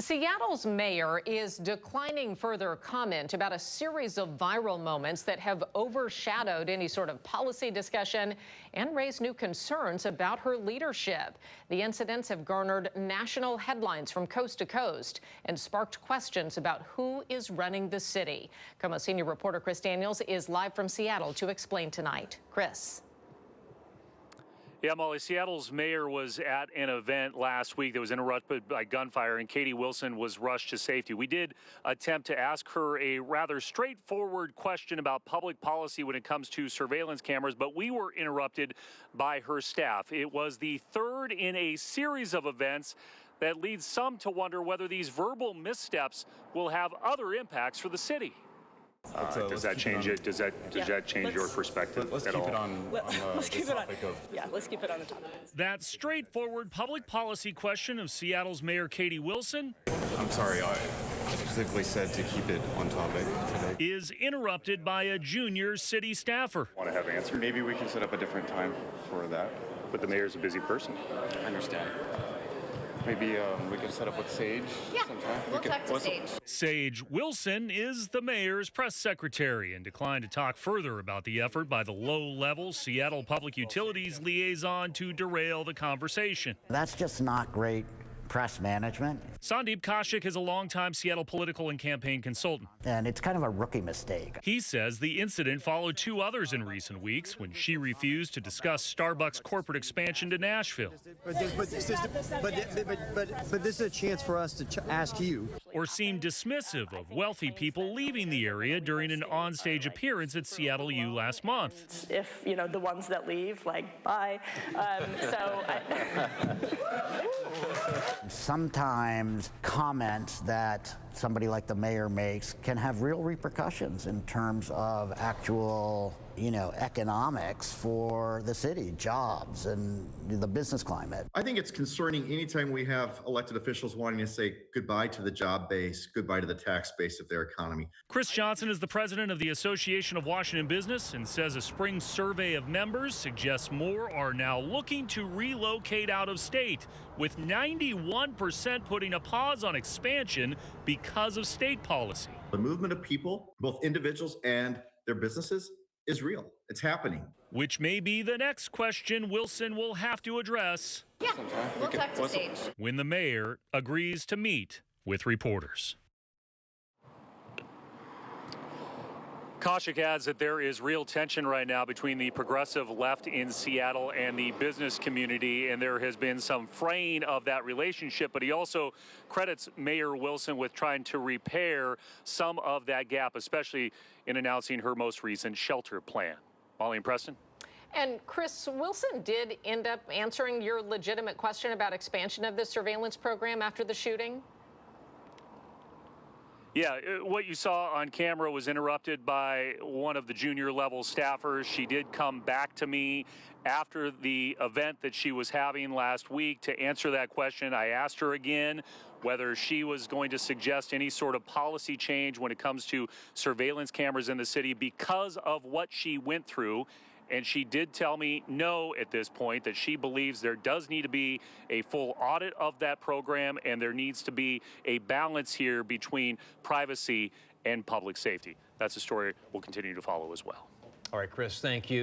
Seattle's mayor is declining further comment about a series of viral moments that have overshadowed any sort of policy discussion and raised new concerns about her leadership. The incidents have garnered national headlines from coast to coast and sparked questions about who is running the city. KOMO senior reporter Chris Daniels is live from Seattle to explain tonight. Chris. Yeah, Molly, Seattle's mayor was at an event last week that was interrupted by gunfire, and Katie Wilson was rushed to safety. We did attempt to ask her a rather straightforward question about public policy when it comes to surveillance cameras, but we were interrupted by her staff. It was the third in a series of events that leads some to wonder whether these verbal missteps will have other impacts for the city. Does that change it? Does that change your perspective let's at keep all? It on let's keep it on. Yeah, let's keep it on the topic. That straightforward public policy question of Seattle's Mayor Katie Wilson. I'm sorry, I specifically said to keep it on topic today. Is interrupted by a junior city staffer. Want to have an answer? Maybe we can set up a different time for that. But the mayor's a busy person. I understand. Maybe we can set up with Sage sometime. We'll talk to Sage. Sage Wilson is the mayor's press secretary and declined to talk further about the effort by the low-level Seattle Public Utilities liaison to derail the conversation. That's just not great press management. Sandeep Kaushik is a longtime Seattle political and campaign consultant. And it's kind of a rookie mistake. He says the incident followed two others in recent weeks when she refused to discuss Starbucks' corporate expansion to Nashville. But this is a chance for us to ask you. Or seemed dismissive of wealthy people leaving the area during an onstage appearance at Seattle U last month. If, the ones that leave, like, bye. Sometimes comments that somebody like the mayor makes can have real repercussions in terms of actual, economics for the city, jobs, and the business climate. I think it's concerning anytime we have elected officials wanting to say goodbye to the job base, goodbye to the tax base of their economy. Chris Johnson is the president of the Association of Washington Business and says a spring survey of members suggests more are now looking to relocate out of state, with 91% putting a pause on expansion because of state policy. The movement of people, both individuals and their businesses, is real. It's happening. Which may be the next question Wilson will have to address. Yeah, we'll talk to Sage. When the mayor agrees to meet with reporters. Kaushik adds that there is real tension right now between the progressive left in Seattle and the business community, and there has been some fraying of that relationship, but he also credits Mayor Wilson with trying to repair some of that gap, especially in announcing her most recent shelter plan. Molly and Preston? And Chris, Wilson did end up answering your legitimate question about expansion of the surveillance program after the shooting? Yeah, what you saw on camera was interrupted by one of the junior level staffers. She did come back to me after the event that she was having last week to answer that question. I asked her again whether she was going to suggest any sort of policy change when it comes to surveillance cameras in the city because of what she went through. And she did tell me no at this point, that she believes there does need to be a full audit of that program and there needs to be a balance here between privacy and public safety. That's a story we'll continue to follow as well. All right, Chris, thank you.